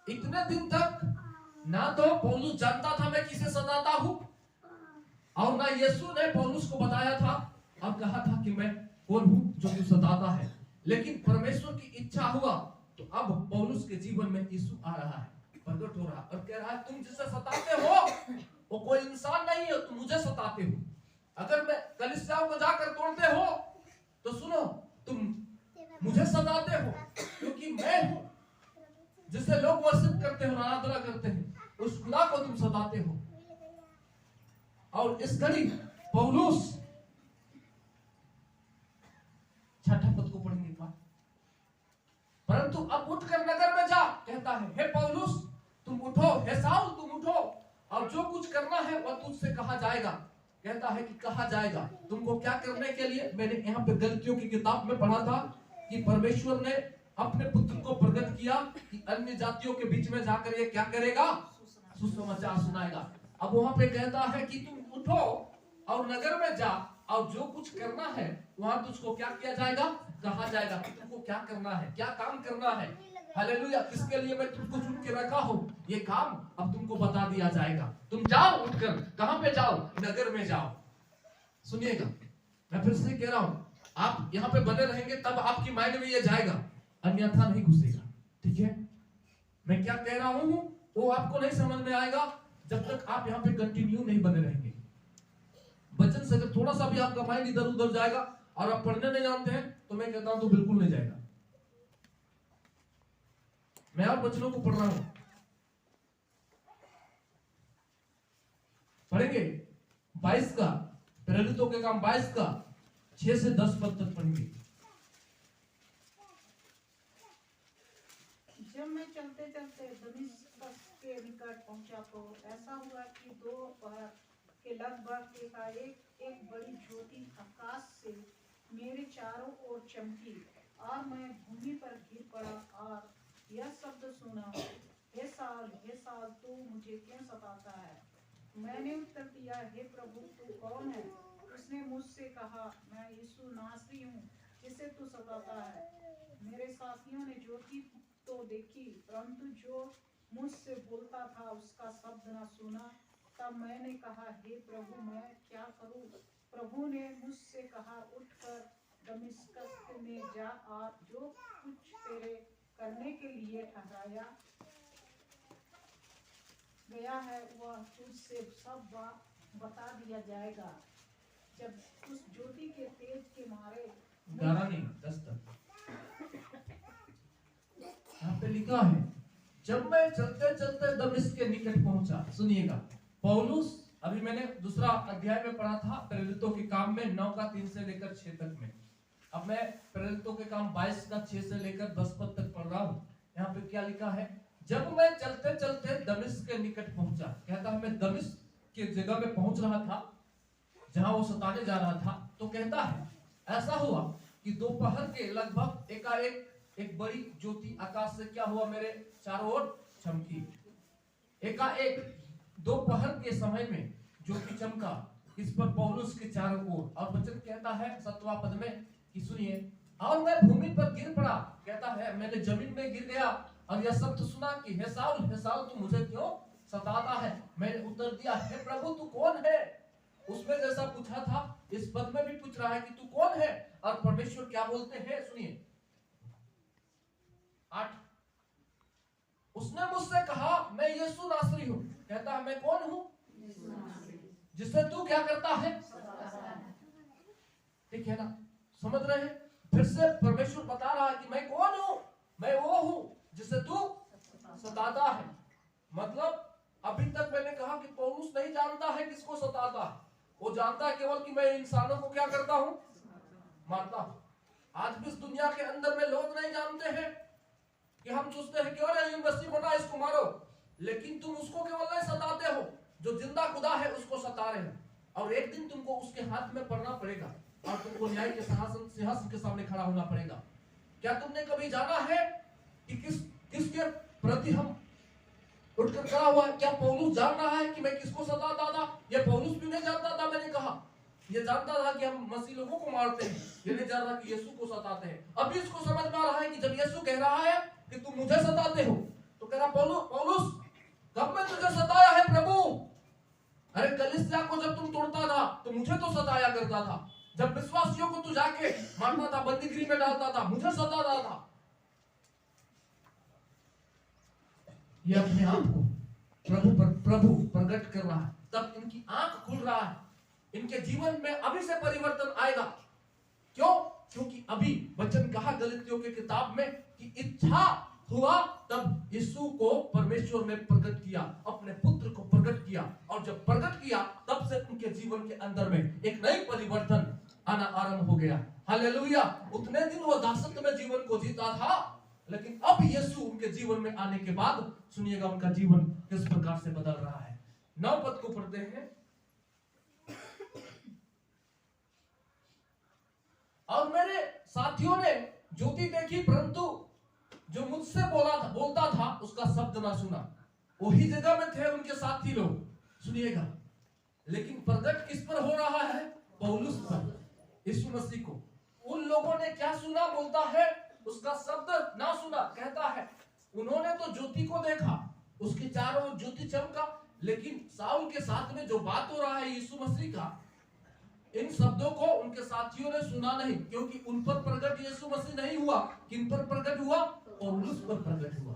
इतने दिन तक ना तो पौलुस जानता था मैं किसे सताता हूं, और ना यीशु ने पौलुस को बताया था और कहा था कि मैं कौन हूं जो तू सताता है। लेकिन परमेश्वर की इच्छा हुआ तो अब पौलुस के जीवन में यीशु आ रहा है, प्रकट हो रहा है और कह रहा है तुम जिसे सताते हो वो कोई इंसान नहीं है, तुम मुझे सताते हो। अगर मैं कलीसियाओं को जाकर तोड़ते हो तो सुनो, तुम मुझे सताते हो, क्योंकि मैं हूं जिसे लोग वर्शिप करते हो, आराधना करते हैं, उस खुदा को तुम सताते हो। और इस घड़ी पौलुस छठा पद को पढ़ेंगे एक बार। परंतु अब उठकर नगर में जा, कहता है हे पौलुस तुम उठो, हे शाऊल तुम उठो, और जो कुछ करना है वह तुझसे कहा जाएगा। कहता है कि कहा जाएगा तुमको क्या करने के लिए। मैंने यहाँ पे गलतियों की किताब में पढ़ा था कि परमेश्वर ने अपने पुत्र को प्रकट किया कि अन्य जातियों के बीच में जाकर ये क्या करेगा, सुसमाचार सुनाएगा। अब वहां पे कहता है कि तुम उठो और नगर में जा, और जो कुछ करना है वहां तुझको क्या किया जाएगा, कहा जाएगा कि तुमको क्या करना है, क्या काम करना है। हालेलुया। किसके लिए मैं तुमको चुन के रखा हूं, ये काम अब तुमको बता दिया जाएगा। तुम जाओ उठकर, कहां पे जाओ, नगर में जाओ। सुनिएगा, मैं फिर से कह रहा हूं, आप यहाँ पे बने रहेंगे तब आपकी माइंड में ये जाएगा, अन्यथा नहीं घुसेगा। ठीक है, मैं क्या कह रहा हूं वो आपको नहीं समझ में आएगा जब तक आप यहाँ पे कंटिन्यू नहीं बने रहेंगे। वचन से अगर थोड़ा सा भी आपका माइंड इधर उधर जाएगा और आप पढ़ने नहीं जानते हैं तो मैं कहता हूं तो बिल्कुल नहीं जाएगा। मैं और वचनों को पढ़ रहा हूं, पढ़ेंगे 22 का, प्रेरितों के काम 22 का 6 से 10 पद तक पढ़ेंगे। जब मैं चलते चलते दमिश्क के निकट पहुंचा तो ऐसा हुआ कि दोपहर के लगभग एक बड़ी ज्योति आकाश से मेरे चारों ओर चमकी और मैं भूमि पर गिर पड़ा और यह शब्द सुना, हे साल तू मुझे क्यों सताता है। मैंने उत्तर दिया, हे प्रभु तू कौन है। उसने मुझसे कहा, मैं यीशु नासरी हूँ जिसे तू सताता है। मेरे साथियों ने ज्योति तो देखी परंतु जो मुझसे बोलता था उसका शब्द न सुना। तब मैंने कहा, हे प्रभु मैं क्या करूं। प्रभु ने मुझसे कहा, उठकर दमिश्क में जा और जो कुछ तेरे करने के लिए ठहराया गया है वह तुझसे सब बता दिया जाएगा। जब उस ज्योति के तेज के मारे 10 तक यहाँ पे लिखा है, जब मैं चलते चलते दमिश्क के निकट पहुंचा। सुनिएगा, पौलुस, अभी मैंने दूसरा अध्याय में पढ़ा था प्रेरितों के काम में 9 का 3 से लेकर 6 तक में। अब मैं प्रेरितों के काम 22 का 6 से लेकर 10 पद तक पढ़ रहा हूँ। यहाँ पे क्या लिखा है, जब मैं चलते चलते दमिश्क के निकट पहुंचा। कहता है मैं दमिश्क के जगह पे पहुंच रहा था जहां वो सताने जा रहा था। तो कहता है ऐसा हुआ कि दोपहर के लगभग एकाएक एक बड़ी ज्योति आकाश से क्या हुआ, मेरे चारों ओर चमकी। एकाएक दोपहर के समय में ज्योति चमका इस पर पौलुस के चारों ओर। और वचन कहता है 7वां पद में कि सुनिए, और मैं भूमि पर गिर पड़ा। कहता है मैंने जमीन में गिर गया और यह शब्द सुना कि हे साउल तू मुझे क्यों सताता है। मैंने उत्तर दिया, हे प्रभु तू कौन है। उसमें जैसा पूछा था इस पद में भी पूछ रहा है कि तू कौन है। और परमेश्वर क्या बोलते हैं, सुनिए 8, उसने मुझसे कहा, मैं यीशु नासरी हूं। कहता है मैं कौन हूं, जिससे तू क्या करता है। ठीक है ना, समझ रहे हैं। फिर से परमेश्वर बता रहा है कि मैं कौन हूं, मैं वो हूं जिसे तू सताता है। मतलब अभी तक मैंने कहा कि पौलुस नहीं जानता है किसको सताता है, वो जानता है केवल कि मैं इंसानों को क्या करता हूं, मारता हूं। आज भी इस दुनिया के अंदर में लोग नहीं जानते हैं कि हम सोचते हैं कि अरे यूनिवर्सिटी बना इसको मारो, लेकिन तुम उसको केवल नहीं सताते हो, जो जिंदा खुदा है उसको सता रहे हो। और एक दिन तुमको उसके हाथ में पड़ना पड़ेगा और तुमको न्याय के सिंहासन के सामने खड़ा होना पड़ेगा। क्या तुमने कभी जाना है कि किसके प्रति हम उठकर खड़ा हुआ है। क्या पौलुस जान रहा है कि मैं किसको सताता था? ये पौलुस भी नहीं जानता था। मैंने कहा ये जानता था कि हम मसीह लोगों को मारते हैं, ये नहीं जान रहा कि यीशु को सताते हैं। अभी इसको समझ में आ रहा है कि जब यीशु कह रहा है कि तुम मुझे सताते हो, तो कह रहा करता था। जब विश्वासियों को तू जाके मारता था, बंदीगृह में डालता था, मुझे सताता था। ये अपने आप को प्रभु प्रकट कर रहा है, तब इनकी आंख खुल रहा है, इनके जीवन में अभी से परिवर्तन आएगा। क्यों? क्योंकि अभी वचन कहा गलतियों की किताब में कि इच्छा हुआ, तब यीशु को परमेश्वर ने प्रकट किया, अपने पुत्र को प्रकट किया, और जब प्रकट किया तब से उनके जीवन के अंदर में एक नई परिवर्तन आना आरंभ हो गया। हालेलुया। उतने दिन वो दासत्व में जीवन को जीता था, लेकिन अब यीशु उनके जीवन में आने के बाद सुनिएगा उनका जीवन किस प्रकार से बदल रहा है। 9 पद को पढ़ते हैं। और मेरे साथियों ने ज्योति देखी, परंतु जो मुझसे बोलता था उसका शब्द ना सुना। वही जगह में थे उनके साथी लोग, सुनिएगा, लेकिन प्रकट किस पर हो रहा है? पौलुस पर, यीशु मसीह को। उन लोगों ने क्या सुना? बोलता है उसका शब्द ना सुना। कहता है उन्होंने तो ज्योति को देखा, उसके चारों ओर ज्योति चमका, लेकिन साउल के साथ में जो बात हो रहा है यीशु मसीह का, इन शब्दों को उनके साथियों ने सुना नहीं, क्योंकि उन पर प्रकट यीशु मसीह नहीं हुआ। किन पर प्रकट हुआ? पौलुस पर प्रकट हुआ।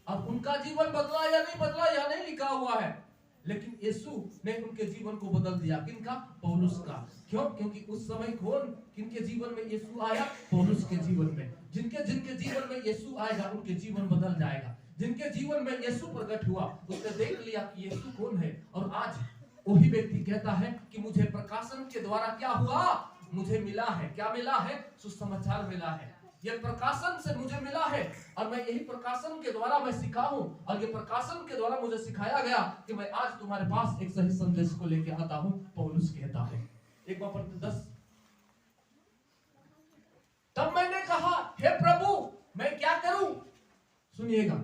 अब उनका जीवन बदला या नहीं बदला यह नहीं लिखा हुआ है, लेकिन यीशु ने उनके जीवन को बदल दिया। किनका? पौलुस का। क्यों? क्योंकि उस समय कौन किनके जीवन में यीशु आया? पौलुस के जीवन में। जिनके जीवन में यीशु आएगा उनके जीवन बदल जाएगा। जिनके जीवन में यीशु प्रकट हुआ उसने देख लिया कि यीशु कौन है, और आज वही व्यक्ति कहता है कि मुझे प्रकाशन के द्वारा क्या हुआ? मुझे मिला है। क्या मिला है? सुसमाचार मिला है। ये प्रकाशन से मुझे मिला है, और मैं यही प्रकाशन के द्वारा मैं सीखा हूं, और ये प्रकाशन के द्वारा मुझे सिखाया गया कि मैं आज तुम्हारे पास एक सही संदेश को लेके आता हूं। पौलुस कहता है, एक बार 10। तब मैंने कहा, हे प्रभु मैं क्या करूं? सुनिएगा,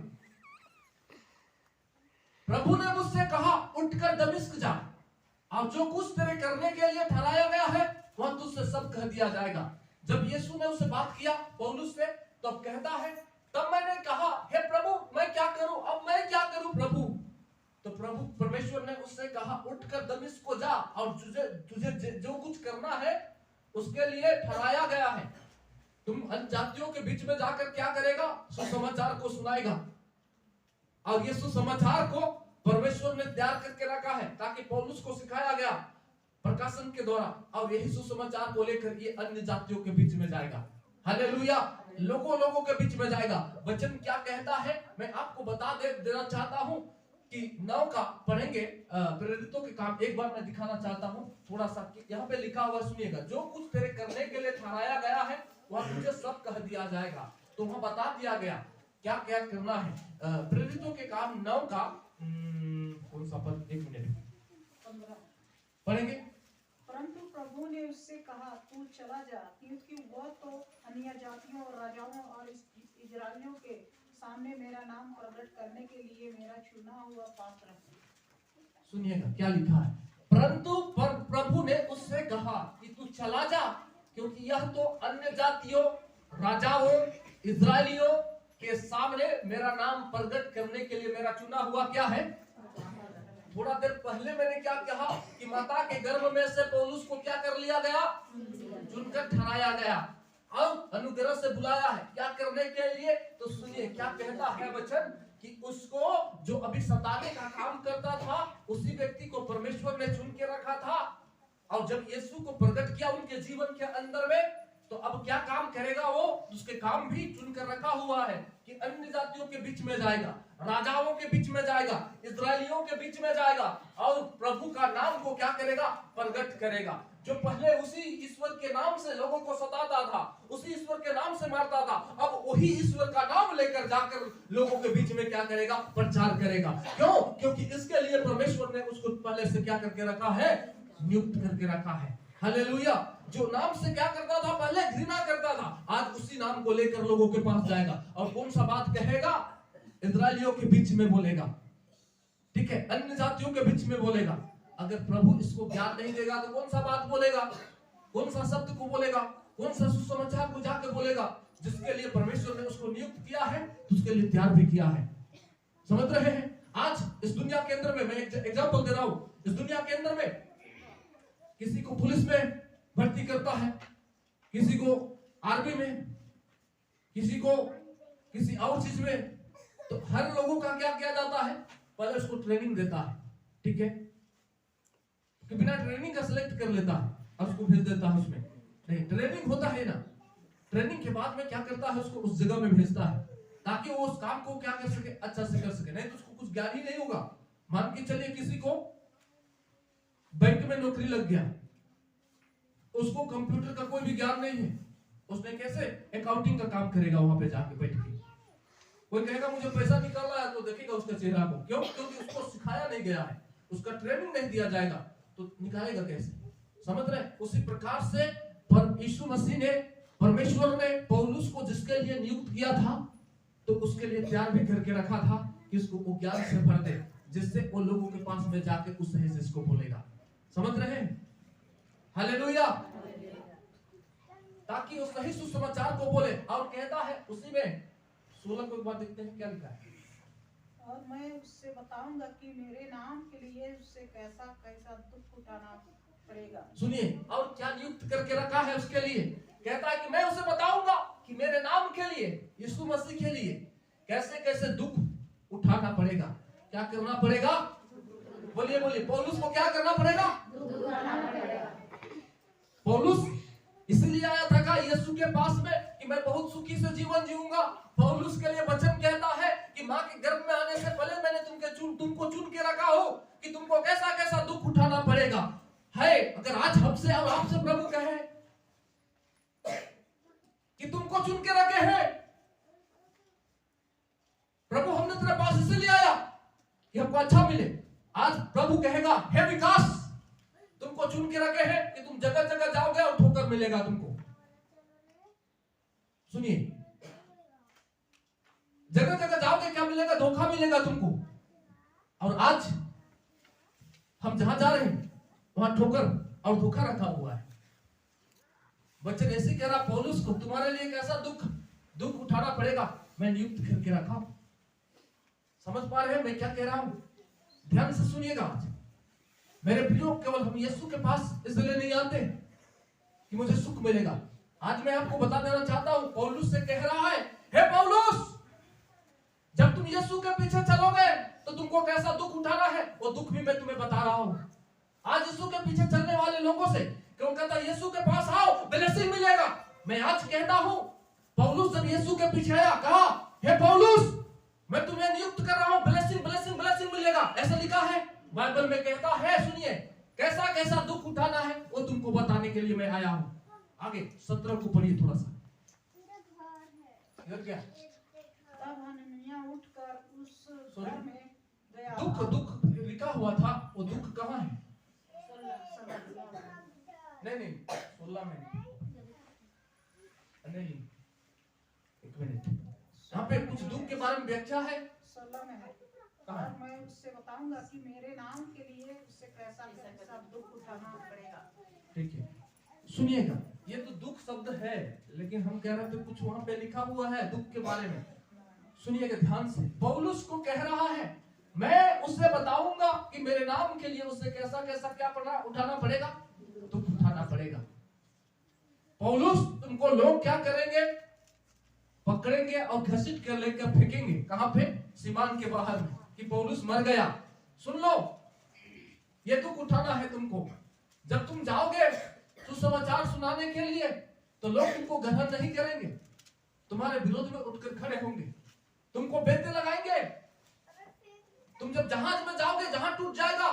प्रभु ने मुझसे कहा, उठकर दमिश्क जा, और जो कुछ तेरे करने के लिए ठहराया गया है वह तुझसे सब कह दिया जाएगा। जब यीशु ने उससे बात किया पौलुस से, तब कहता है, तब मैंने कहा, हे प्रभु मैं क्या करूं? अब मैं क्या करूं प्रभु? तो प्रभु परमेश्वर ने उससे कहा, उठकर दमिश्क को जा, और तुझे जो कुछ करना है उसके लिए ठहराया गया है। तुम अन्य जातियों के बीच में जाकर क्या करेगा? सुसमाचार को सुनाएगा। और ये सुसमाचार को परमेश्वर ने तैयार करके रखा है, ताकि पौलुस को सिखाया गया प्रकाशन के द्वारा, और यही सुसमाचार को लेकर ये अन्य जातियों के बीच में जाएगा। हालेलुया। लोगों के बीच में जाएगा। वचन क्या कहता है मैं आपको बता देना चाहता हूं कि 9 का पढ़ेंगे, प्रेरितों के काम एक बार मैं दिखाना चाहता हूं थोड़ा सा। यहाँ पे लिखा हुआ सुनिएगा, जो कुछ तेरे करने के लिए ठहराया गया है वह तुझे सब कह दिया जाएगा। तो वहां बता दिया गया क्या क्या करना है। प्रेरितों के काम 9 का कौन सा पद? 1 मिनट 15 पढ़ेंगे। परंतु प्रभु ने उससे कहा, तू चला जा, क्योंकि वह तो अन्य जातियों और राजाओं और इजरायलियों के सामने मेरा नाम प्रकट करने के लिए मेरा चुना हुआ पात्र है। सुनिएगा क्या लिखा है। परंतु प्रभु ने उससे कहा कि तू चला जा, क्योंकि यह तो अन्य जातियों, राजाओं, इजरायलियों के सामने मेरा नाम प्रकट करने के लिए मेरा चुना हुआ क्या है। थोड़ा देर पहले मैंने क्या कहा कि माता के गर्भ में से पौलुस को क्या कर लिया गया? चुनकर ठहराया गया और अनुग्रह से बुलाया है। क्या करने के लिए? तो सुनिए क्या कहता है वचन कि उसको जो अभी सताने का काम करता था उसी व्यक्ति को परमेश्वर ने चुन के रखा था, और जब यीशु को प्रकट किया उनके जीवन के अंदर में, तो अब क्या काम करेगा वो? उसके काम भी चुनकर रखा हुआ है कि अन्य जातियों के बीच में जाएगा, राजाओं के बीच में जाएगा, इजरायलियों के बीच में जाएगा, और प्रभु का नाम को क्या करेगा? प्रकट करेगा। जो पहले उसी ईश्वर के नाम से लोगों को सताता था, उसी ईश्वर के नाम से मारता था, अब वही ईश्वर का नाम लेकर जाकर लोगों के बीच में क्या करेगा? प्रचार करेगा। क्यों? क्योंकि इसके लिए परमेश्वर ने उसको पहले से क्या करके रखा है? नियुक्त करके रखा है। हालेलुया। जो नाम से क्या करता था? पहले घृणा करता था, आज उसी नाम को लेकर लोगों के पास जाएगा, और कौन सा बात कहेगा? इजरायलियों के बीच में बोलेगा, ठीक है, अन्य जातियों के बीच में बोलेगा। अगर प्रभु इसको ज्ञान नहीं देगा तो कौन सा बात बोलेगा? कौन सा शब्द को बोलेगा? कौन सा सुसमाचार को जाकर बोलेगा? जिसके लिए परमेश्वर ने उसको नियुक्त किया है, उसके लिए तैयार भी किया है। समझ रहे हैं? आज इस दुनिया के अंदर में, मैं एक एग्जांपल दे रहा हूं, इस दुनिया के अंदर में किसी को पुलिस में भर्ती करता है, किसी को आर्मी में, किसी को किसी और चीज में, तो हर लोगों का क्या किया जाता है, पहले उसको ट्रेनिंग देता है, ठीक है, कि बिना ट्रेनिंग का सिलेक्ट कर लेता है और उसको भेज देता है उसमें, नहीं ट्रेनिंग होता है ना, ट्रेनिंग के बाद में क्या करता है, उसको उस जगह में भेजता है ताकि वो उस काम को क्या कर सके, अच्छा से कर सके, नहीं तो उसको कुछ ज्ञान ही नहीं होगा। मान के चलिए किसी को बैंक में नौकरी लग गया, उसको कंप्यूटर का कोई भी ज्ञान नहीं है, उसने कैसे अकाउंटिंग का काम करेगा वहां पे जाके बैठ के, कोई कहेगा मुझे पैसा निकालना है तो देखेगा उसका चेहरा को, क्यों, क्योंकि उसको सिखाया नहीं गया है, उसका ट्रेनिंग नहीं दिया जाएगा तो निकालेगा कैसे, समझ रहे। उसी प्रकार से यीशु मसीह ने, परमेश्वर ने पौलुस को जिसके लिए नियुक्त किया था तो उसके लिए तैयार भी करके रखा था कि उसको वो ज्ञान से भर दे, जिससे वो लोगों के पास में जाके उस सही से इसको बोलेगा, समझ रहे हैं, हालेलुया, ताकि उस सही सुसमाचार को बोले। और कहता है उसी में 16 को एक बार देखते हैं क्या लिखा है, और मैं उससे बताऊंगा कि मेरे नाम के लिए उससे कैसा कैसा दुख उठाना पड़ेगा। सुनिए, और क्या नियुक्त करके रखा है उसके लिए, कहता है कि मैं उसे बताऊंगा कि मेरे नाम के लिए, यीशु मसीह के लिए कैसे कैसे दुख उठाना पड़ेगा, क्या करना पड़ेगा, बोलिए बोलिए, पौलुस को क्या करना पड़ेगा, पौलुस इसलिए आया था का यीशु के पास में कि मैं बहुत सुखी से जीवन जीऊंगा। पौलुस के लिए वचन कहता है कि मां के गर्भ में आने से पहले मैंने तुमको चुन के रखा हो कि तुमको कैसा कैसा दुख उठाना पड़ेगा है। अगर आज हमसे और आपसे प्रभु कहे कि तुमको चुन के रखे हैं, प्रभु हमने तेरे पास इसलिए आया कि हमको अच्छा मिले, आज प्रभु कहेगा हे विकास तुमको चुन के रखे हैं कि तुम जगह जगह जाओगे और ठोकर मिलेगा तुमको। सुनिए, जगह जगह जाओगे क्या मिलेगा, धोखा मिलेगा तुमको। और आज हम जहां जा रहे हैं वहां ठोकर और धोखा रखा हुआ है। बच्चे ऐसे कह रहा पौलुस को तुम्हारे लिए कैसा दुख उठाना पड़ेगा, मैं नियुक्त करके रखा। समझ पा रहे हैं मैं क्या कह रहा हूं, ध्यान से सुनिएगा। आज मेरे प्रियो, केवल हम यीशु के पास इसलिए नहीं आते कि मुझे सुख मिलेगा। आज मैं आपको बता देना चाहता हूं, पौलुस से कह रहा है हे पौलुस, जब तुम यीशु के पीछे चलोगे तो तुमको कैसा दुख उठाना है, वो दुख भी मैं तुम्हें बता रहा हूं। आज यीशु के पीछे चलने वाले लोगों से क्यों कहता है यीशु के पास आओ ब्लेसिंग मिलेगा। मैं आज कहता हूं, पौलुस जब यीशु के पीछे आया, कहा हे पौलुस मैं तुम्हें नियुक्त कर रहा हूं, ब्लेसिंग ब्लेसिंग ब्लेसिंग मिलेगा, ऐसा लिखा है बाइबल में। कहता है सुनिए, कैसा कैसा दुख उठाना है वो तुमको बताने के लिए मैं आया हूं। आगे 17 को पढ़िए थोड़ा सा। क्या तब हनन्याह उठकर उस घर में गया। दुख लिखा हुआ था, वो दुख कहाँ है? नहीं 16 में नहीं, एक मिनट, यहाँ पे कुछ दुख के बारे में व्याख्या है। 16 में है, और मैं उससे बताऊंगा कि मेरे नाम के लिए उससे कैसा कैसा दुख उठाना पड़ेगा। ठीक है, सुनिएगा, ये तो दुख शब्द है, लेकिन हम कह रहे थे कुछ वहां पे लिखा हुआ है दुख के बारे में। सुनिएगा ध्यान से, पौलुस को कह रहा है मैं उसे बताऊंगा कि मेरे नाम के लिए उससे कैसा कैसा क्या उठाना पड़ेगा, दुख उठाना पड़ेगा। पौलुस तुमको लोग क्या करेंगे, पकड़ेंगे और घसीट कर लेकर फेंकेंगे, कहां पे? सीमान के बाहर में, कि पौलुस मर गया। सुन लो, ये दुख उठाना है तुमको। जब तुम जाओगे सुसमाचार सुनाने के लिए तो लोग तुमको ग्रहण नहीं करेंगे, तुम्हारे विरोध में उठकर खड़े होंगे, तुमको बेइज्जती लगाएंगे। तुम जब जहाज में जाओगे, जहां टूट जाएगा,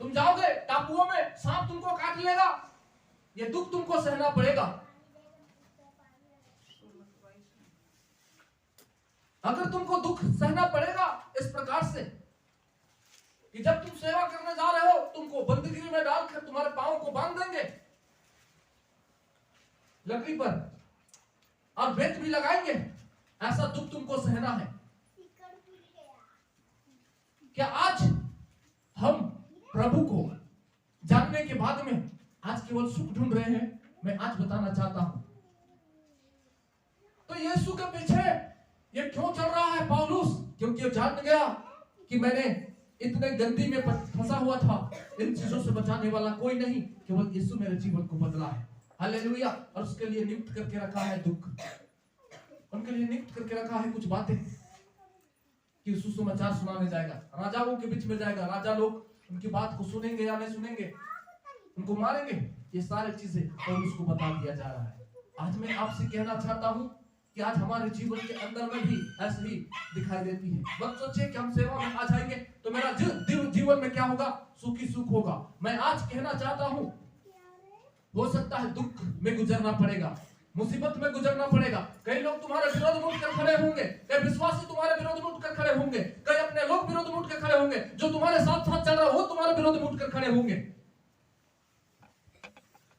तुम जाओगे टापुओं में, सांप तुमको काट लेगा, ये दुख तुमको सहना पड़ेगा। अगर तुमको दुख सहना पड़ेगा इस प्रकार से कि जब तुम सेवा करने जा रहे हो तुमको बंदगी में डालकर तुम्हारे पांव को बांध देंगे लकड़ी पर और बेत भी लगाएंगे, ऐसा दुख तुमको सहना है। क्या आज हम प्रभु को जानने के बाद में आज केवल सुख ढूंढ रहे हैं? मैं आज बताना चाहता हूं, तो यीशु के पीछे ये क्यों चल रहा है पौलुस? क्योंकि वो जान गया कि मैंने इतने गंदी में फंसा हुआ था, इन चीजों से बचाने वाला कोई नहीं, केवल यीशु मेरे जीवन को बदला है। हालेलुया। और उसके लिए नियुक्त करके रखा है दुख, उनके लिए नियुक्त करके रखा है कुछ बातें कि सुसमाचार सुनाने जाएगा, राजाओं के बीच में जाएगा, राजा लोग उनकी बात को सुनेंगे या नहीं सुनेंगे, उनको मारेंगे, ये सारी चीजें और उसको बता दिया जा रहा है। आज मैं आपसे कहना चाहता हूं कि आज हमारे जीवन के अंदर में भी ऐसे ही दिखाई देती है। मत सोचिए कि हम सेवा में आ जाएंगे तो मेरा जीवन में क्या होगा, सुख ही सुख होगा। मैं आज कहना चाहता हूं, हो सकता है दुख में गुजरना पड़ेगा, मुसीबत में गुजरना पड़ेगा। कई लोग तुम्हारे विरोध में उठकर खड़े होंगे, कई विश्वासी तुम्हारे विरोध में उठकर खड़े होंगे, कई अपने लोग विरोध में उठकर खड़े होंगे, जो तुम्हारे साथ साथ चल रहा है वो तुम्हारे विरोध में उठकर खड़े होंगे।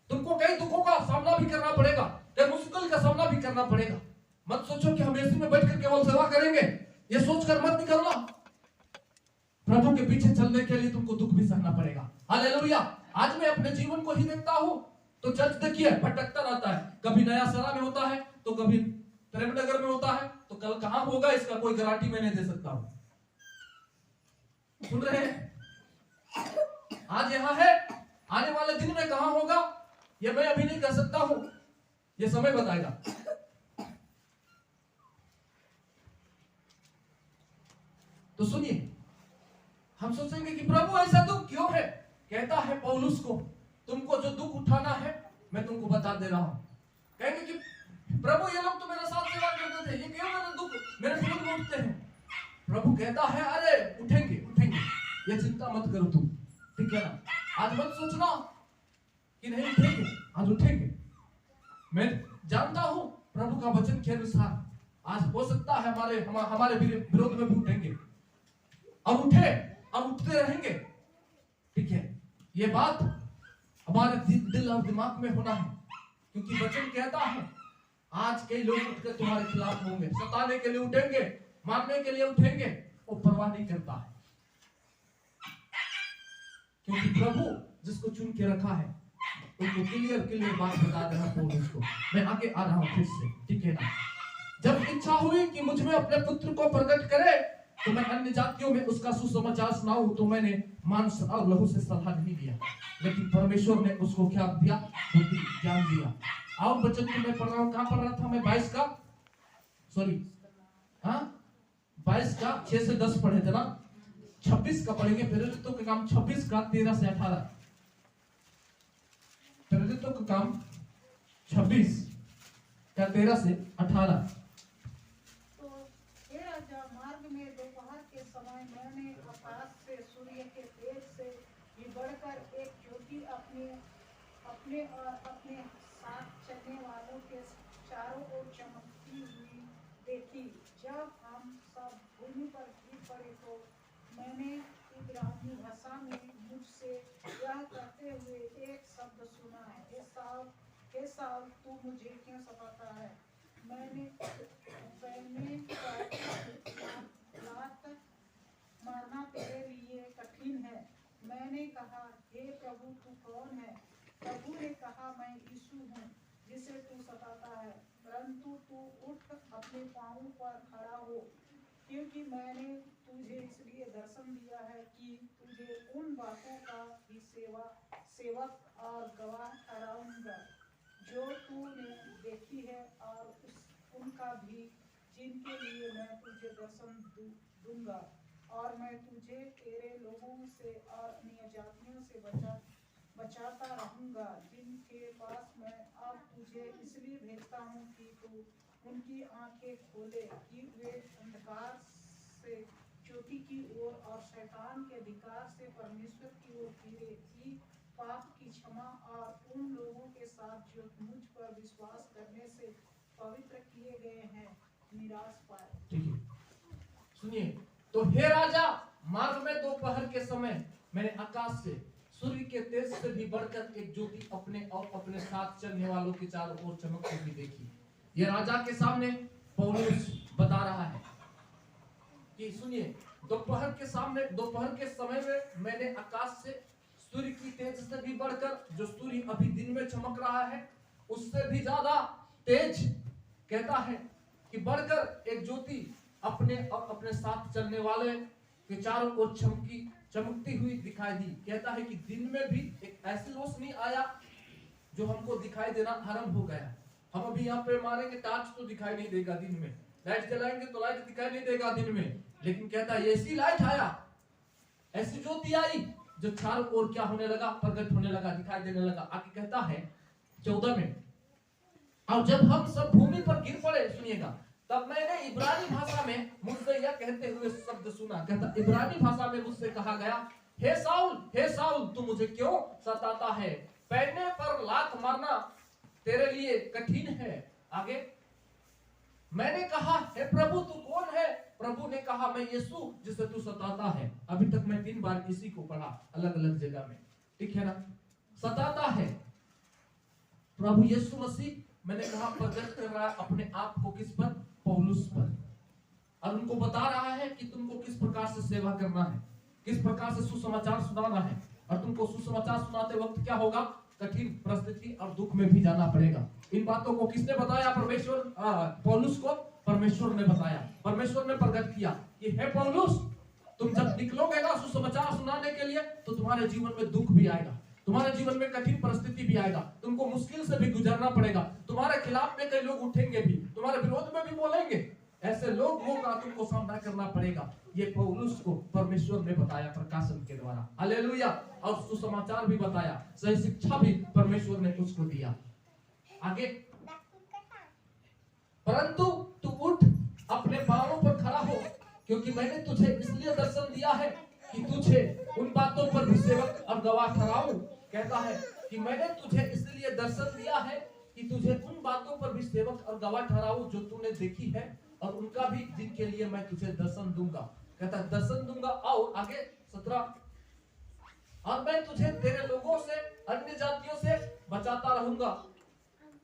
तुमको कई दुखों का सामना भी करना पड़ेगा, कई मुश्किल का सामना भी करना पड़ेगा। मत सोचो कि हम एसी में बैठकर केवल सेवा करेंगे, ये सोचकर मत निकलना। प्रभु के पीछे चलने के लिए तुमको दुख भी सहना पड़ेगा। हालेलुया। आज मैं अपने जीवन को ही देखता हूं तो चर्च देखिए भटकता रहता है, कभी नया सरा में होता है तो कभी प्रेमनगर में होता है, तो कल कहां होगा इसका कोई गारंटी मैं नहीं दे सकता हूं। सुन रहे हैं? आज यहां है, आने वाले दिन में कहां होगा ये मैं अभी नहीं कह सकता हूं, ये समय बताएगा। तो सुनिए, हम सोचेंगे कि प्रभु ऐसा दुख क्यों है। कहता है पौलुस को, तुमको जो दुख उठाना है मैं तुमको बता दे रहा हूं। कहेंगे कि प्रभु ये लोग तो मेरे साथ सेवा करते थे, ये क्यों मेरा दुख मेरे विरुद्ध में उठते हैं। प्रभु कहता है अरे उठेंगे उठेंगे, ये चिंता मत करो तुम, ठीक है ना। आज मत सोचना कि नहीं उठेंगे, आज उठेंगे। मैं जानता हूं प्रभु का वचन के अनुसार आज हो सकता है हमारे विरोध में भी उठेंगे, अब उठे, अब उठते रहेंगे, ठीक है। ये बात हमारे दिल और दिमाग में होना है, क्योंकि वचन कहता है आज कई लोग उठकर तुम्हारे खिलाफ होंगे, सताने के लिए उठेंगे, मारने के लिए उठेंगे, वो परवाह नहीं करता है, क्योंकि प्रभु जिसको चुन के रखा है उनको क्लियर बात बता रहा है पौलुस को। मैं आगे आ रहा हूं फिर से, ठीक है ना। जब इच्छा हुई कि मुझ में अपने पुत्र को प्रकट करे तो मैं अन्य जातियों में उसका सुसमाचार सुनाऊं, तो मैंने मांस और लहू से सलाह नहीं लिया, लेकिन परमेश्वर ने उसको क्या दिया, बुद्धि ज्ञान दिया। और बच्चों को मैं पढ़ रहा हूं, कहां पढ़ रहा था मैं, 22 का 6 से 10 पढ़े थे ना, 26 का पढ़ेंगे। प्रेरितों के काम 26 का 13 से 18, प्रेरितों का काम 26 का 13 से 18। मैंने आकाश से सूर्य के तेज से भी बढ़कर एक ज्योति अपने और अपने साथ चलने वालों के चारों ओर चमकती हुई देखी। जब हम सब भूमि पर गिर पड़े तो मैंने इब्रानी भाषा में मुझसे यह कहते हुए एक शब्द सुना, हे साउल तू मुझे क्यों सताता है। मैंने मारना तेरे लिए कठिन है। मैंने कहा हे प्रभु तू कौन है। प्रभु ने कहा मैं यीशु हूँ जिसे तू सताता है, परंतु तू उठ अपने पांवों पर खड़ा हो, क्योंकि मैंने तुझे इसलिए दर्शन दिया है कि तुझे उन बातों का भी सेवक और गवाह ठहराऊंगा जो तूने देखी है, और उनका भी जिनके लिए मैं तुझे दर्शन दूंगा। और मैं तुझे तेरे लोगों से और अन्य जातियों से बचाता रहूंगा, जिनके पास मैं अब तुझे इसलिए भेजता हूँ कि तू उनकी आंखें खोले कि वे अंधकार से ज्योति की ओर और शैतान के अधिकार से परमेश्वर की ओर फिरे, कि पाप की क्षमा और उन लोगों के साथ जो मुझ पर विश्वास करने से पवित्र किए गए हैं निराश पाए। ठीक है, सुनिए। तो हे राजा, मार्ग में दोपहर के समय मैंने आकाश से सूर्य के तेज से भी बढ़कर एक ज्योति अपने और अपने साथ चलने वालों के चारों ओर चमकती हुई देखी। ये राजा के सामने पौलुस बता रहा है कि सुनिए, दोपहर के समय में मैंने आकाश से सूर्य की तेज से भी बढ़कर, जो सूर्य अभी दिन में चमक रहा है उससे भी ज्यादा तेज, कहता है कि बढ़कर एक ज्योति अपने और अपने साथ चलने वाले कि चारों ओर चमकती हुई दिखाई दी। कहता है कि दिन में भी एक ऐसी रोशनी आया जो हमको दिखाई देना आरंभ हो गया। हम अभी यहाँ पे मारेंगे टार्च तो दिखाई नहीं देगा दिन में, लाइट जलाएंगे तो लाइट दिखाई नहीं देगा दिन में, लेकिन कहता है ऐसी लाइट आया, ऐसी ज्योति आई जो चारों ओर क्या होने लगा, प्रकट होने लगा, दिखाई देने लगा। आगे कहता है 14 में, और जब हम सब भूमि पर गिर पड़े, सुनिएगा, तब मैंने इब्रानी भाषा में मुझसे यह कहते हुए शब्द सुना। कहता इब्रानी भाषा में मुझसे कहा गया, हे साउल तू मुझे क्यों सताता है, पैने पर लात मारना तेरे लिए कठिन है। आगे मैंने कहा, हे प्रभु तू कौन है? प्रभु ने कहा, मैं यीशु जिसे तू सताता है। अभी तक मैं 3 बार इसी को पढ़ा अलग अलग जगह में, ठीक है ना। सताता है प्रभु यीशु मसीह, मैंने कहा प्रकट कर रहा है अपने आप को किस पर? पौलुस पर। और उनको बता रहा है कि तुमको किस प्रकार से सेवा करना है, किस प्रकार से सुसमाचार सुनाना है। और तुमको सुसमाचार सुनाते वक्त क्या होगा? कठिन परिस्थिति और दुख में भी जाना पड़ेगा। इन बातों को किसने बताया? परमेश्वर, पौलुस को परमेश्वर ने बताया। परमेश्वर ने प्रकट किया कि हे पौलुस, तुम जब निकलोगे ना सुसमाचार सुनाने के लिए, तो तुम्हारे जीवन में दुख भी आएगा, तुम्हारे जीवन में कठिन परिस्थिति भी आएगा, तुमको मुश्किल से भी गुजरना पड़ेगा, तुम्हारे खिलाफ में कई लोग उठेंगे भी, तुम्हारे विरोध में भी बोलेंगे, ऐसे लोगों का तुमको सामना करना पड़ेगा। ये पौलुस को परमेश्वर ने बताया प्रकाशन के द्वारा, हालेलुया। और सुसमाचार भी बताया, सही शिक्षा भी परमेश्वर ने उसको दिया। आगे, परंतु तू उठ, अपने पांवों पर खड़ा हो, क्योंकि मैंने तुझे इसलिए दर्शन दिया है कि तुझे उन बातों पर भी सेवक और गवाह ठहराऊं। कहता है कि मैंने तुझे इसलिए दर्शन दिया है कि तुझे उन बातों पर भी सेवक और गवाह ठहराऊं जो तूने देखी है, और उनका भी जिनके लिए मैं तुझे दर्शन दूंगा। कहता है दर्शन दूंगा। और आगे 17, और मैं तुझे तेरे लोगों से, अन्य जातियों से बचाता रहूंगा,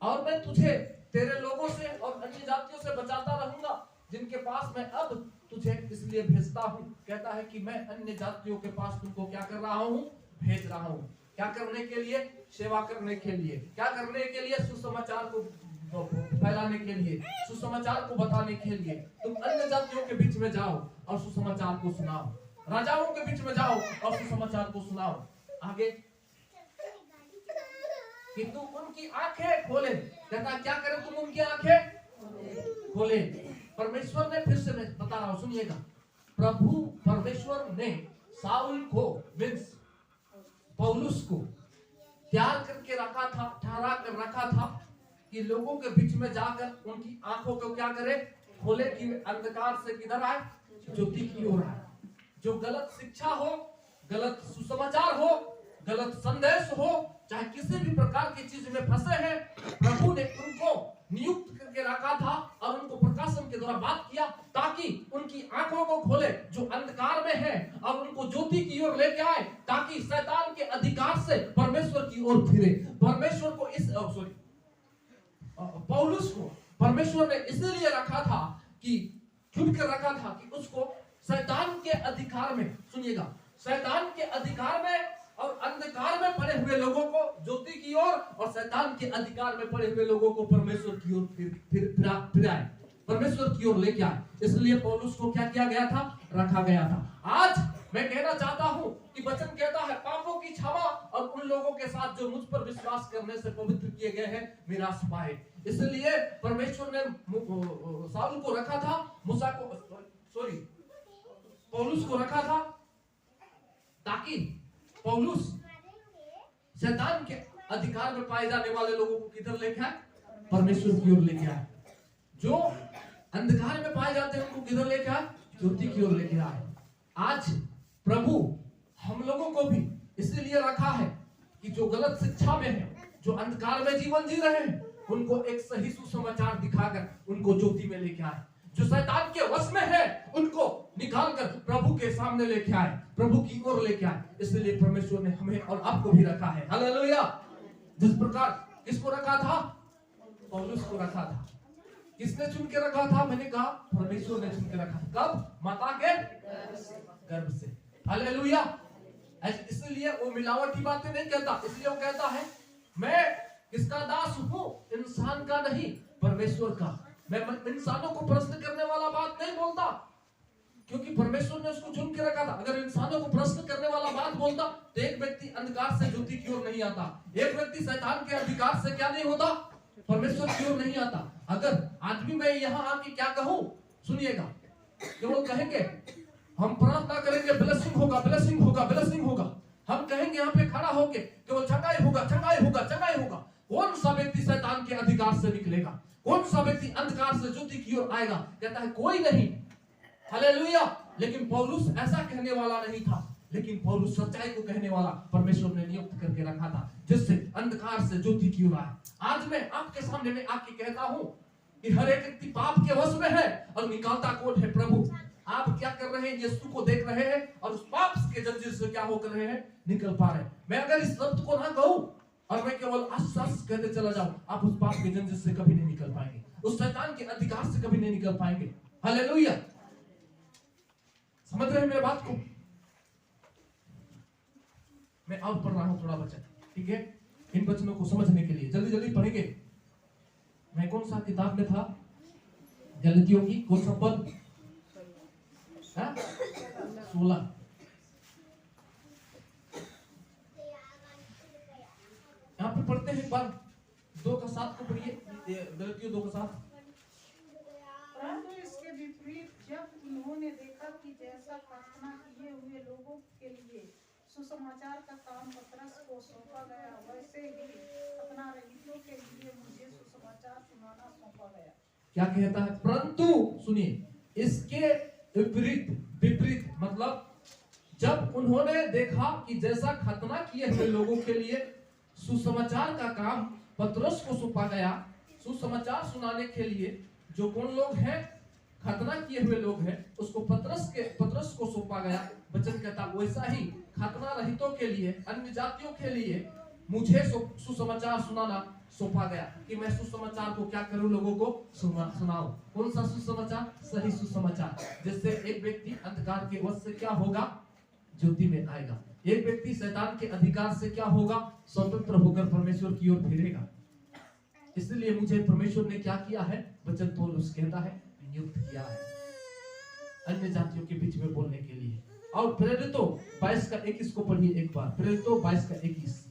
और मैं तुझे तेरे लोगों से और अन्य जातियों से बचाता रहूंगा, जिनके पास मैं अब तुझे इसलिए भेजता हूं। कहता है कि मैं अन्य जातियों के पास तुमको क्या कर रहा हूं? भेज रहा हूं। क्या करने के लिए? सेवा करने के लिए। क्या करने के लिए? सुसमाचार को फैलाने के लिए, सुसमाचार को बताने के लिए। तुम अन्य जातियों के बीच में जाओ और सुसमाचार को सुनाओ, राजाओं के बीच में जाओ और सुसमाचार को सुनाओ। आगे कि तू उनकी आंखें खोले। कहता क्या करे? तुम उनकी आंखें खोले। परमेश्वर ने, फिर से मैं बता रहा हूं, सुनिएगा, प्रभु परमेश्वर ने साउल को, मींस पौलुस को तैयार करके रखा था, ठहरा कर रखा था कि लोगों के बीच में जाकर उनकी आंखों को क्या करे? खोले, कि अंधकार से किधर आए? ज्योति की ओर आए। जो गलत शिक्षा हो, गलत सुसमाचार हो, गलत संदेश हो, चाहे किसी भी प्रकार की चीज में फंसे हैं, प्रभु ने उनको नियुक्त करके रखा था और उनको प्रकाशन के द्वारा बात किया, ताकि उनकी आंखों को खोले जो अंधकार में है, और उनको ज्योति की ओर लेके आए, ताकि शैतान के अधिकार से परमेश्वर की ओर फिरे। परमेश्वर को पौलुस को परमेश्वर ने इसलिए रखा था, कि चुन कर रखा था कि उसको शैतान के अधिकार में, सुनिएगा, शैतान के अधिकार में और अंधकार में पड़े हुए लोगों को ज्योति की ओर, और शैतान के अधिकार में पड़े हुए लोगों को परमेश्वर की ओर फिराए, परमेश्वर की ओर लेके आए। इसलिए पौलुस को क्या किया गया था? रखा गया था। आज मैं कहना चाहता हूं कि वचन कहता है पापों की क्षमा और उन लोगों के साथ जो मुझ पर विश्वास करने से पवित्र किए गए हैं मिरास पाए। इसलिए परमेश्वर ने साउल को रखा था, पौलुस को रखा था, ताकि पौलुस शैतान के अधिकार में पाए जाने वाले लोगों को किधर लेके आए? परमेश्वर की ओर लेके आए। जो अंधकार में पाए जाते हैं उनको किधर लेके आए? ज्योति की ओर लेके आए। आज प्रभु हम लोगों को भी इसलिए रखा है कि जो गलत शिक्षा में है, जो अंधकार में जीवन जी रहे हैं, उनको एक सही सुसमाचार दिखाकर उनको ज्योति में लेके आए। जो शैतान के वश में है उनको निकालकर प्रभु के सामने लेके आए, प्रभु की ओर लेके आए। इसलिए परमेश्वर ने हमें और आपको भी रखा है, हालेलुया। जिस प्रकार किसको रखा था? पौलुस को रखा था। किसने चुन के रखा था? मैंने कहा परमेश्वर ने चुन के रखा था। कब? माता के गर्भ से, हालेलुया। इसलिए वो मिलावटी बातें नहीं कहता, इसलिए वो कहता है मैं किसका दास हूं? इंसान का नहीं, परमेश्वर का। मैं इंसानों को प्रश्न करने वाला बात नहीं बोलता, क्योंकि परमेश्वर ने उसको चुन के रखा था। अगर इंसानों को प्रश्न करने वाला बात बोलता तो एक व्यक्ति अंधकार से ज्योति की ओर नहीं आता, एक व्यक्ति शैतान के अधिकार से क्या नहीं होता, परमेश्वर की ओर नहीं आता। अगर आदमी मैं यहाँ आके क्या कहूँ, सुनिएगा, केवल कहेंगे हम प्रार्थना करेंगे ब्लेसिंग होगा, ब्लेसिंग होगा, ब्लेसिंग होगा, हम कहेंगे यहाँ पे खड़ा होके केवल चंगाई होगा, चंगाई होगा, चंगाई होगा, कौन सा व्यक्ति शैतान के अधिकार से निकलेगा, कौन सा व्यक्ति अंधकार से ज्योति की ओर आएगा? कहता है कोई नहीं। हालेलुया। लेकिन पौलुस ऐसा कहने वाला नहीं था, लेकिन पौलुस सच्चाई को कहने वाला परमेश्वर ने नियुक्त करके रखा था, जिससे अंधकार से ज्योति की ओर आए। आज मैं आपके सामने में आके कहता हूं कि हर एक व्यक्ति पाप के वश में है और निकालता कौन है? प्रभु। आप क्या कर रहे हैं? यीशु को देख रहे हैं और उस पाप के जंजीर से क्या होकर रहे हैं? निकल पा रहे हैं। मैं अगर इस शब्द को ना कहूं और मैं केवल आश्वास कहते चला जाऊं, आप उस पाप के जंजीर से कभी नहीं निकल पाएंगे, उस शैतान के अधिकार से कभी नहीं निकल पाएंगे। हालेलुया। समझ रहे हैं मेरे बात को? मैं और पढ़ रहा हूं थोड़ा वचन, ठीक है? इन वचनों को समझने के लिए जल्दी जल्दी पढ़ेंगे। मैं कौन सा किताब में था? गलतियों की कौन सा पद? 16। यहाँ पे पढ़ते हैं एक बार 2:7 को पढ़िए, गलतियों 2:7। परंतु इसके विपरीत जब उन्होंने देखा कि जैसा प्रार्थना किए हुए लोगों के लिए सुसमाचार का काम पतरस को सौंपा गया, वैसे ही अपना रहितों के लिए मुझे सुसमाचार सुनाना सौंपा गया। क्या कहता है? परंतु सुनिए, इसके विपरीत, विपरीत मतलब जब उन्होंने देखा कि जैसा खतना किए हुए लोगों के लिए सुसमाचार का काम पतरस को सौंपा गया, सुसमाचार सुनाने के लिए जो कौन लोग हैं? खतना किए हुए लोग हैं, उसको पतरस को सौंपा गया। वचन कहता वैसा ही खतना रहितों के लिए, अन्य जातियों के लिए मुझे सुसमाचार सुनाना सौंपा गया कि मैं सुसमाचार को क्या करूं? लोगों को सुनाऊं। कौन सा सुसमाचार? सही सुसमाचार, जिससे एक व्यक्ति अंधकार के वश से क्या होगा? ज्योति में आएगा। एक व्यक्ति शैतान के अधिकार से क्या होगा? स्वतंत्र होकर परमेश्वर की ओर फिरेगा। इसलिए मुझे परमेश्वर ने क्या किया है? वचन पौलुस कहता है नियुक्त किया है अन्य जातियों के बीच में बोलने के लिए। और प्रेरितों 22:21 को पढ़िए एक बार। प्रेरितों 22:21।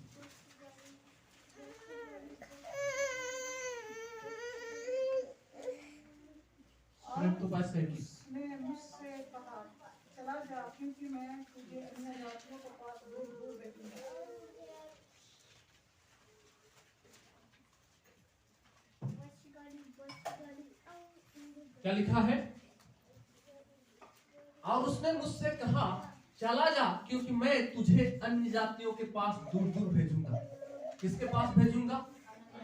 प्रेरितों 22:21। उसने मुझसे कहा चला जा, क्योंकि मैं तुझे अन्य जातियों के पास दूर दूर भेजूंगा। क्या लिखा है? और उसने मुझसे कहा चला जा, क्योंकि मैं तुझे अन्य जातियों के पास दूर दूर भेजूंगा। किसके पास भेजूंगा?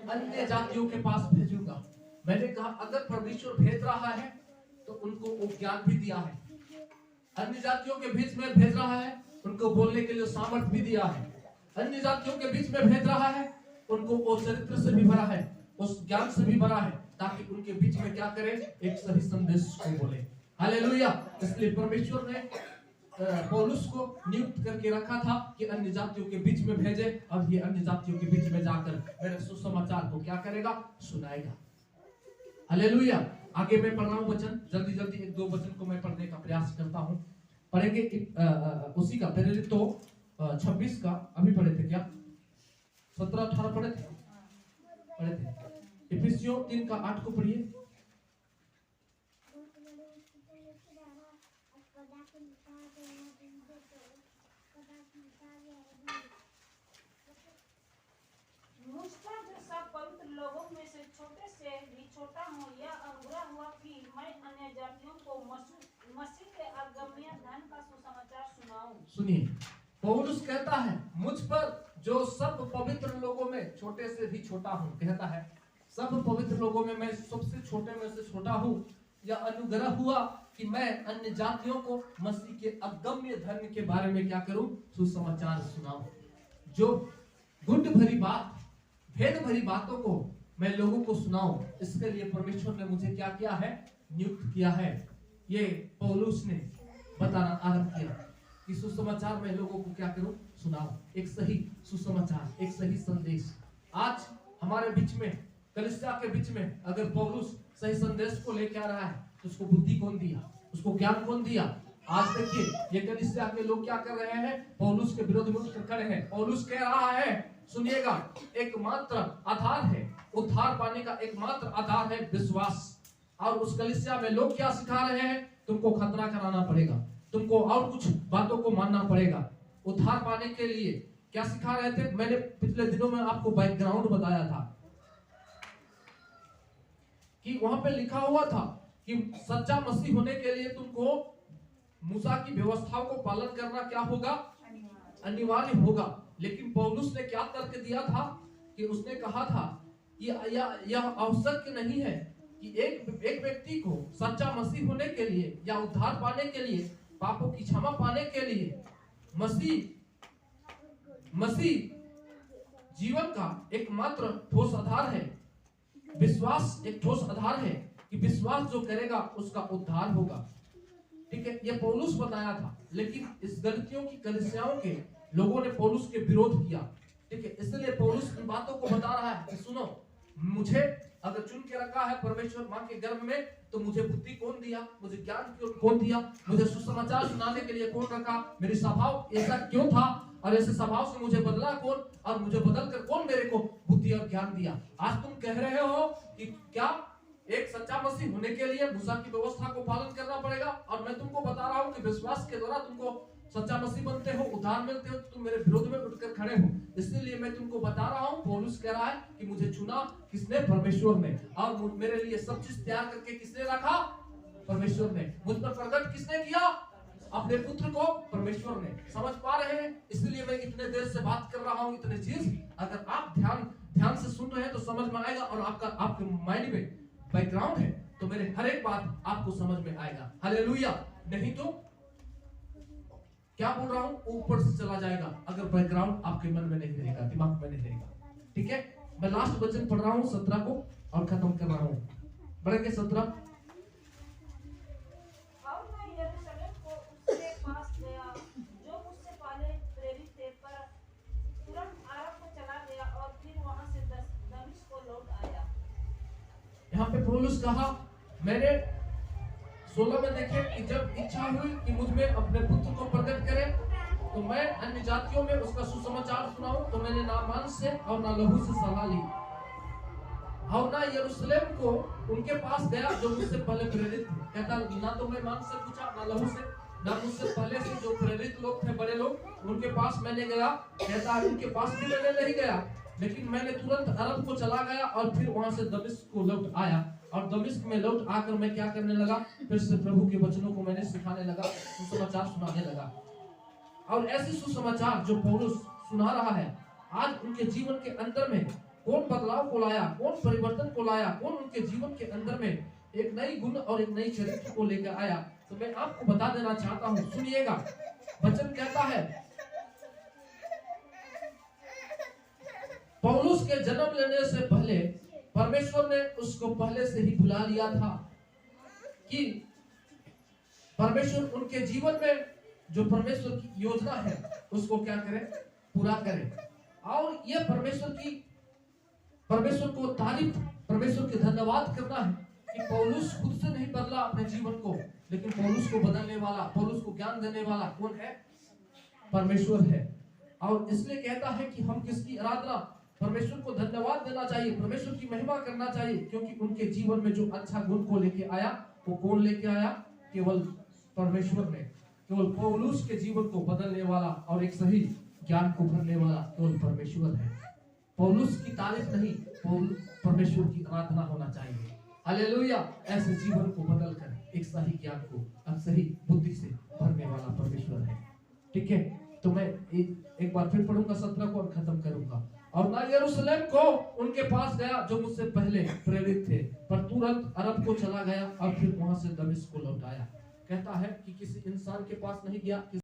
अन्य जातियों के पास भेजूंगा। मैंने कहा अगर परमेश्वर भेज रहा है तो उनको वो ज्ञान भी दिया है, अन्य जातियों के बीच में भेज रहा है, उनको बोलने के लिए सामर्थ भी दिया है, अन्य जातियों के बीच में भेज रहा है, उनको वो चरित्र से भी भरा है, उस ज्ञान से भी भरा है, ताकि उनके बीच में क्या करे? एक सही संदेश को बोले। हालेलुया। इसलिए परमेश्वर ने पौलुस को नियुक्त करके रखा था कि अन्य जातियों के बीच में भेजे, और ये अन्य जातियों के बीच में जाकर मेरे सुसमाचार को क्या करेगा? सुनाएगा। हालेलुया। आगे मैं पढ़ रहा हूँ वचन, जल्दी जल्दी 1-2 वचन को मैं पढ़ने का प्रयास करता हूँ। पढ़ेंगे उसी का प्रेरितों 26 का, अभी पढ़े थे क्या? 17-18 पढ़े थे। इफिसियों 3:8 को पढ़िए। मुझको जो सब पवित्र लोगों में से छोटे से भी छोटा हूँ, यह अनुग्रह हुआ कि मैं अन्य जातियों को मसीह के अगम्य धन का सुसमाचार सुनाऊं। सुनिए, पौलुस कहता है मुझ पर जो सब पवित्र लोगों में छोटे से भी छोटा हूँ, कहता है सब पवित्र लोगों में मैं सबसे छोटे में से छोटा हूँ। यह अनुग्रह हुआ कि मैं अन्य जातियों को मसीह के अगम्य धन के बारे में क्या करूं? सुसमाचार सुनाऊं। जो गुड भरी बात, भेद भरी बातों को मैं लोगों को सुनाऊं, इसके लिए परमेश्वर ने मुझे क्या किया है? नियुक्त किया है। ये पौलुस ने बताना आरंभ किया कि सुसमाचार में लोगों को क्या करूं? सुनाऊं। एक सही सुसमाचार, एक सही संदेश। आज हमारे बीच में, कलीसिया के बीच में अगर पौलुस सही संदेश को लेकर आ रहा है तो उसको बुद्धि कौन दिया? उसको ज्ञान कौन दिया? आज देखिए ये कलीसिया के लोग क्या कर रहे हैं, पौलुस के विरोध में उठकर खड़े हैं। पौलुस कह रहा है, सुनिएगा, एकमात्र आधार है उद्धार पाने का, एकमात्र आधार है विश्वास। और उस कलीसिया में लोग क्या सिखा रहे हैं? तुमको खतना कराना पड़ेगा, तुमको और कुछ बातों को मानना पड़ेगा उद्धार पाने के लिए। क्या सिखा रहे थे? मैंने पिछले दिनों में आपको बैकग्राउंड बताया था कि वहां पे लिखा हुआ था कि सच्चा मसीह होने के लिए तुमको मूसा की व्यवस्थाओं को पालन करना क्या होगा? अनिवार्य होगा। लेकिन पौलुस ने क्या तर्क दिया था कि उसने कहा था कि यह आवश्यक नहीं है कि एक व्यक्ति को सच्चा मसीह होने के लिए या उद्धार पाने के लिए, पापों की क्षमा पाने के लिए मसीह जीवन का एकमात्र ठोस आधार है। विश्वास एक ठोस आधार है कि विश्वास जो करेगा उसका उद्धार होगा। ठीक है, ये पौलुस बताया था। लेकिन इस गलतियों की कलीसियाओं के लोगों ने पौलुस के विरोध किया। ठीक है, इसलिए पौलुस इन बातों को बता रहा है कि सुनो, मुझे अगर चुन के रखा है परमेश्वर मां के गर्भ में, तो मुझे बुद्धि कौन दिया, मुझे ज्ञान कौन दिया, मुझे सुसमाचार सुनाने के लिए कौन रखा, मेरी स्वभाव ऐसा क्यों था और ऐसे स्वभाव से मुझे बदला कौन, और मुझे बदल कर कौन मेरे को बुद्धि और ज्ञान दिया। आज तुम कह रहे हो कि क्या एक सच्चा मसीह होने के लिए मूसा की व्यवस्था को पालन करना पड़ेगा, और मैं तुमको बता रहा हूं कि विश्वास के द्वारा तुमको सच्चा मसीह बनते हो, उद्धार मिलते हो, तुम मेरे विरोध में उठकर खड़े हो। इसलिए मैं तुमको बता रहा हूं, पौलुस कह रहा है कि मुझे चुना किसने? परमेश्वर ने। और मेरे लिए सब चीज तैयार करके किसने रखा? परमेश्वर ने। मुझ पर प्रकट किसने किया? अपने पुत्र को परमेश्वर ने। समझ पा रहे हैं? इसलिए मैं इतने देर से बात कर रहा हूं इतने चीज। अगर आप ध्यान से सुन रहे हैं तो समझ में आएगा, और आपके माइंड में बैकग्राउंड है तो मेरे हर एक बात आपको समझ में आएगा। हालेलुया। नहीं तो क्या बोल रहा हूं ऊपर से चला जाएगा अगर बैकग्राउंड आपके मन में नहीं रहेगा, दिमाग में नहीं रहेगा। ठीक है, मैं लास्ट वचन पढ़ रहा हूं 17 को और खत्म कर रहा हूं। बढ़ेंगे 17। और मैं यरूशलेम को उसके पास गया जो मुझसे पहले प्रेरित थे, पर तुरंत अरब को चला गया और फिर वहां से दमिश्क को लौट आया। यहाँ पे पौलुस कहा, मैंने 16 में देखे कि जब इच्छा हुई कि मुझ में अपने पुत्र को प्रकट करे तो मैं अन्य जातियों में उसका सुसमाचार सुनाऊं, तो मैंने ना मांस से और ना लहू से सलाह ली और ना यरूशलेम को उनके पास गया जो मुझसे पहले प्रेरित थे। कहता ना तो मैं मांस से पूछा, ना लहू से, ना मुझसे पहले से जो प्रेरित लोग थे, बड़े लोग, उनके पास मैंने गया। कहता है उनके पास भी मैंने नहीं गया, लेकिन मैंने तुरंत अरब को चला गया और फिर वहां से दमिश्क को लौट आया। और दमिश्क में लौट आकर मैं क्या करने लगा? फिर से प्रभु के वचनों को मैंने सिखाने लगा, सुसमाचार सुनाने लगा। और ऐसे सुसमाचार जो पौलुस सुना रहा है, आज उनके जीवन के अंदर में कौन बदलाव को लाया, कौन परिवर्तन को लाया, कौन उनके जीवन के अंदर में एक नई गुण और एक नई चरित्र को लेकर आया, तो मैं आपको बता देना चाहता हूँ। सुनिएगा, वचन कहता है पौलुस के जन्म लेने से पहले परमेश्वर ने उसको पहले से ही बुला लिया था कि परमेश्वर उनके जीवन में जो परमेश्वर की योजना है उसको क्या करे? पूरा करे। और ये परमेश्वर को तारीफ, परमेश्वर के धन्यवाद करना है कि पौलुस खुद से नहीं बदला अपने जीवन को, लेकिन पौलुस को बदलने वाला, पौलुस को ज्ञान देने वाला कौन है? परमेश्वर है। और इसलिए कहता है कि हम किसकी आराधना? परमेश्वर को धन्यवाद देना चाहिए, परमेश्वर की महिमा करना चाहिए, क्योंकि उनके जीवन में जो अच्छा गुण को लेके आया वो कौन लेके आया? केवल परमेश्वर ने। केवल पौलुस के जीवन को बदलने वाला और एक सही ज्ञान को भरने वाला केवल परमेश्वर है। पौलुस की तारीफ नहीं, परमेश्वर की आराधना होना चाहिए। हालेलुया। ऐसे जीवन को बदलकर एक सही ज्ञान को, एक सही बुद्धि से भरने वाला परमेश्वर है। ठीक है, तो मैं एक बार फिर पढ़ूंगा 17 को और खत्म करूंगा। और ना यरूशलेम को उनके पास गया जो मुझसे पहले प्रेरित थे, पर तुरंत अरब को चला गया और फिर वहां से दमिश्क को लौट आया। कहता है कि किसी इंसान के पास नहीं गया, किसी